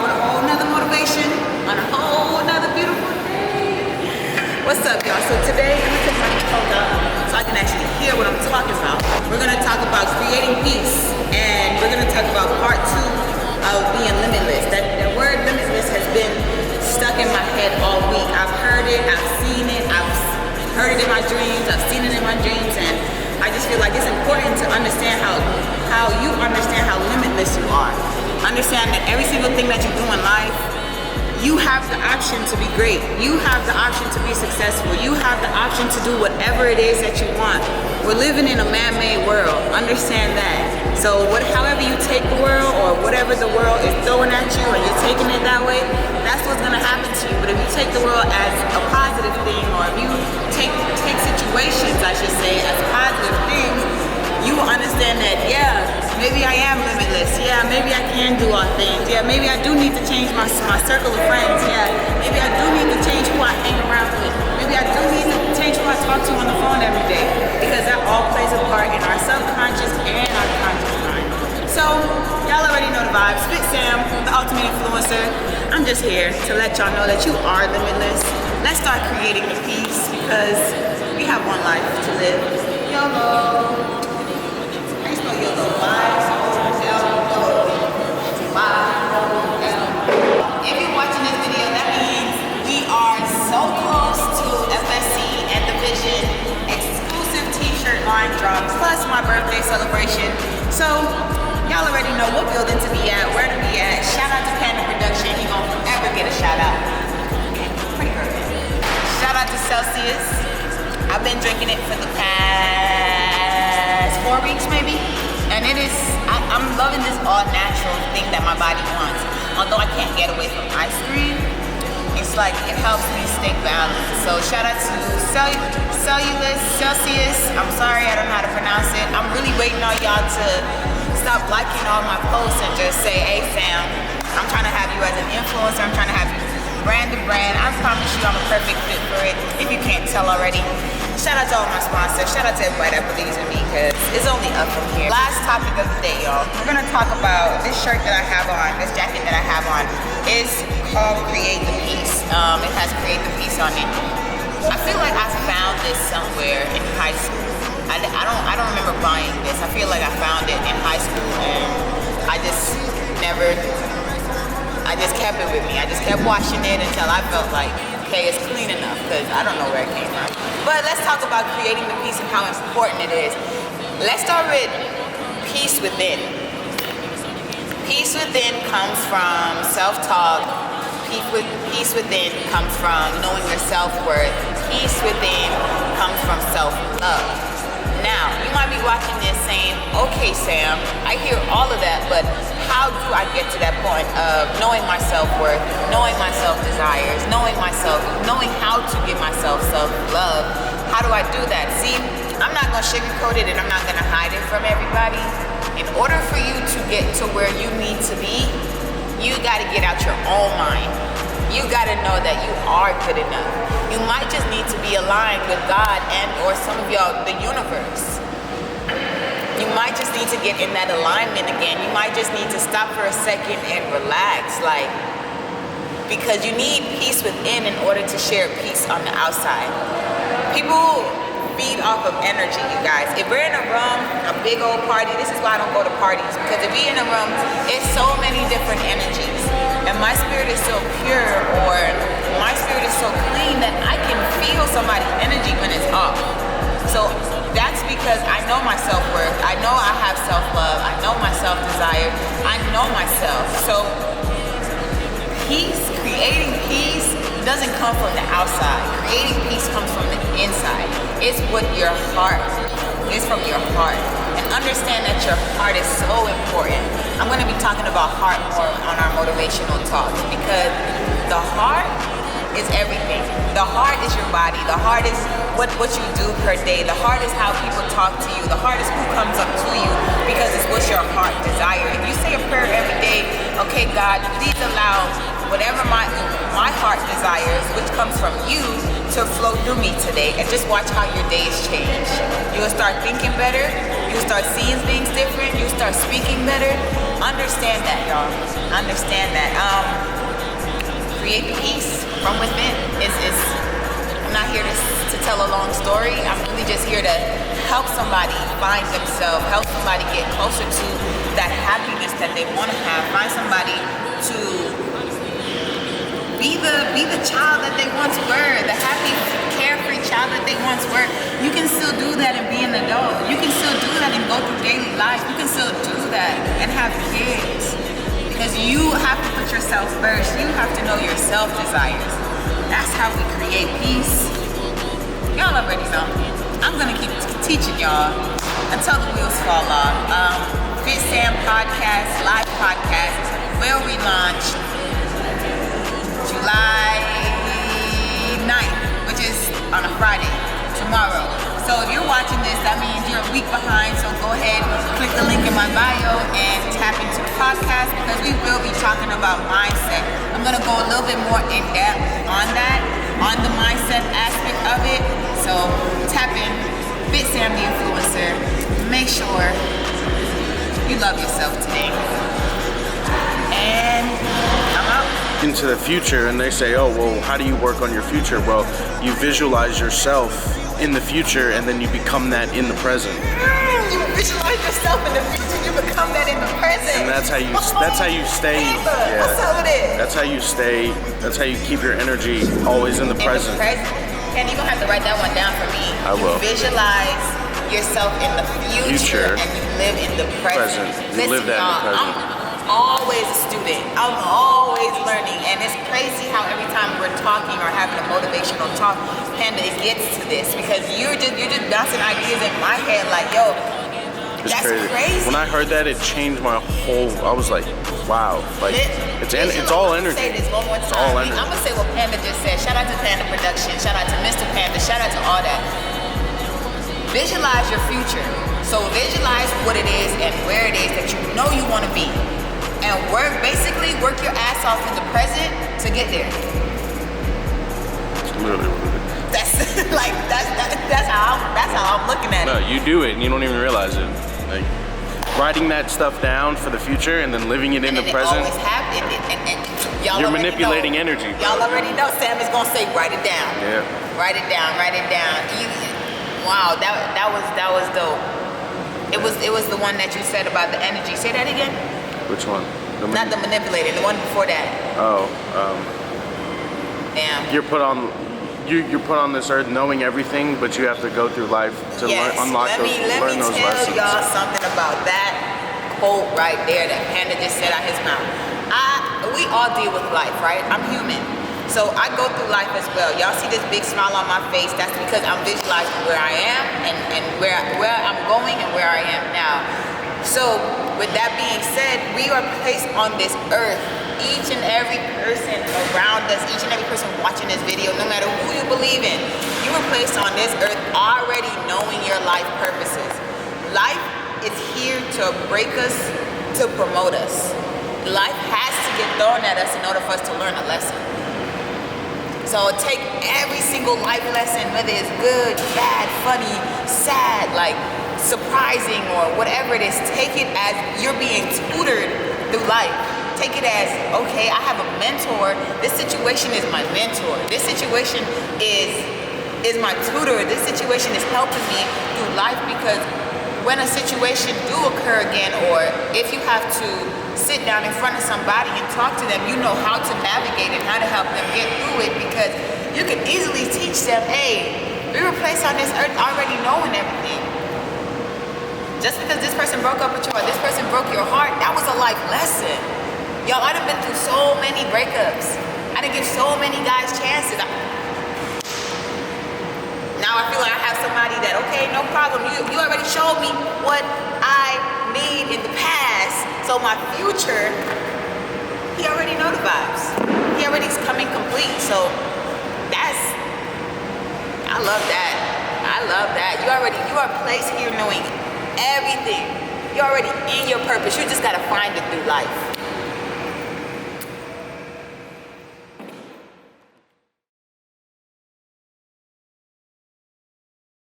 tomorrow with a whole nother motivation on a whole nother beautiful day. What's up, y'all? So today, I'm gonna take my phone out so I can actually hear what I'm talking about. We're gonna talk about creating peace, and we're gonna talk about part 2 of being limitless. That word limitless has been stuck in my head all week. I've heard it, I've seen it, I've heard it in my dreams, I've seen it in my dreams, and I just feel like it's important to understand how you understand how limitless you are. Understand that every single thing that you do in life, you have the option to be great. You have the option to be successful. You have the option to do whatever it is that you want. We're living in a man-made world. Understand that. So however you take the world, or whatever the world is throwing at you, and you're taking it that way, that's what's gonna happen to you. But if you take the world as a positive thing, or if you take situations, I should say, as positive things, you will understand that, yeah, maybe I am limitless. Yeah, maybe I can do all things. Yeah, maybe I do need to change my circle of friends. Yeah, maybe I do need to change who I hang around with. Maybe I do need to change who I talk to on the phone every day, because that all plays a part in our subconscious and our conscious mind. So, y'all already know the vibes. Fitsam, the ultimate influencer. I'm just here to let y'all know that you are limitless. Let's start creating the peace, because we have one life to live. YOLO. YOLO. If you're watching this video, that means we are so close to FSC and the Vision exclusive t-shirt line drop, plus my birthday celebration. So y'all already know what building to be at, where to be at. Shout out to Panda Production. He gon' forever get a shout out. Pretty perfect. Shout out to Celsius. I've been drinking it for the past 4 weeks maybe. And it is, I'm loving this all natural thing that my body wants. Although I can't get away from ice cream, it's like it helps me stay balanced. So shout out to Celsius. I'm sorry, I don't know how to pronounce it. I'm really waiting on y'all to stop liking all my posts and just say, hey fam, I'm trying to have you as an influencer. I'm trying to have you brand to brand. I promise you I'm a perfect fit for it, if you can't tell already. Shout out to all my sponsors. Shout out to everybody that believes in me, because it's only up from here. Last topic of the day, y'all. We're gonna talk about this shirt that I have on, this jacket that I have on, is called Create the Peace. It has Create the Peace on it. I feel like I found this somewhere in high school. I don't remember buying this. I feel like I found it in high school, and I just kept it with me. I just kept washing it until I felt like, okay, it's clean enough, because I don't know where it came from. But let's talk about creating the peace and how important it is. Let's start with peace within. Peace within comes from self-talk. Peace within comes from knowing your self-worth. Peace within comes from self-love. Now, you might be watching this saying, okay, Sam, I hear all of that, but how do I get to that point of knowing my self-worth, knowing my self-desires, knowing how to give myself self-love? How do I do that? See, I'm not gonna sugarcoat it, and I'm not gonna hide it from everybody. In order for you to get to where you need to be, you gotta get out your own mind. You gotta know that you are good enough. You might just need to be aligned with God and or some of y'all, the universe. You might just need to get in that alignment again. You might just need to stop for a second and relax, because you need peace within in order to share peace on the outside. People feed off of energy, you guys. If we're in a room, a big old party, this is why I don't go to parties, because if we're in a room, it's so many different energies. And my spirit is so pure, or my spirit is so clean, that I can feel somebody's energy when it's off. So that's because I know my self-worth. I know I have self-love. I know my self-desire. I know myself. So creating peace doesn't come from the outside. Creating peace comes from the inside. It's what your heart, it's from your heart. And understand that your heart is so important. I'm gonna be talking about heart more on our motivational talks, because the heart is everything. The heart is your body. The heart is what you do per day. The heart is how people talk to you. The heart is who comes up to you, because it's what your heart desires. If you say a prayer every day, okay, God, please allow whatever my heart desires, which comes from you, to flow through me today, and just watch how your days change. You will start thinking better. You start seeing things different. You start speaking better. Understand that, y'all. Understand that. Create peace from within. I'm not here to tell a long story. I'm really just here to help somebody find themselves, help somebody get closer to that happiness that they want to have, find somebody to be the child that they once were, the happy, carefree child that they once were. You can still do that and be an adult. You can still do that and go through daily life. You can still do that and have kids. Because you have to put yourself first. You have to know your self-desires. That's how we create peace. Y'all already know. I'm gonna keep teaching y'all until the wheels fall off. Fitsam podcast, live podcast, will relaunch July 9th, which is on a Friday, tomorrow. So if you're watching this, that means you're a week behind. So go ahead, click the link in my bio and tap into the podcast because we will be talking about mindset. I'm gonna go a little bit more in depth on that, on the mindset aspect of it. So tap in, Fitsam the influencer. Make sure you love yourself today. And I'm out. Into the future, and they say, oh, well, how do you work on your future? Well, you visualize yourself in the future, and then you become that in the present. You visualize yourself in the future, you become that in the present. And that's how you stay. Yeah. What's up with it? That's how you stay. That's how you keep your energy always in the present. And you're gonna have to write that one down for me. I will. You visualize yourself in the future and you live in the present. You live that in the present. I'm always a student. I'm always learning, and it's crazy how every time we're talking or having a motivational talk, Panda, it gets to this because you're just bouncing ideas in my head like, yo, that's crazy. When I heard that, it changed my whole. I was like, wow, like it's all energy. Say this one more time. It's all energy. I'm gonna say what Panda just said. Shout out to Panda Production. Shout out to Mr. Panda. Shout out to all that. Visualize your future. So visualize what it is and where it is that you know you want to be. And work your ass off in the present to get there. That's literally what it is. That's how I'm looking at it. No, you do it and you don't even realize it. Like writing that stuff down for the future and then living it in the present. Always happen. And y'all you're manipulating energy. Y'all already know Sam is gonna say write it down. Yeah. Write it down. Wow, that was dope. It was the one that you said about the energy. Say that again. Which one? Not the manipulator, the one before that. Oh, damn. You're put on this earth knowing everything, but you have to go through life to unlock those lessons. Let me tell y'all something about that quote right there that Panda just said out his mouth. We all deal with life, right? I'm human. So I go through life as well. Y'all see this big smile on my face? That's because I'm visualizing where I am and where I'm going and where I am now. So with that being said, we are placed on this earth. Each and every person around us, each and every person watching this video, no matter who you believe in, you were placed on this earth already knowing your life purposes. Life is here to break us, to promote us. Life has to get thrown at us in order for us to learn a lesson. So take every single life lesson, whether it's good, bad, funny, sad, like surprising or whatever it is, take it as you're being tutored through life. Take it as, okay, I have a mentor. This situation is my mentor. This situation is my tutor. This situation is helping me through life because when a situation do occur again, or if you have to sit down in front of somebody and talk to them, you know how to navigate and how to help them get through it because you can easily teach them, hey, we were placed on this earth already knowing everything. Just because this person broke up with you or this person broke your heart, that was a life lesson. Y'all, I done been through so many breakups. I done give so many guys chances. Now I feel like I have somebody that, okay, no problem. You already showed me what I need in the past. So my future, he already know the vibes. He already is coming complete. So I love that. I love that. You are placed here knowing everything. You're already in your purpose. You just gotta find it through life.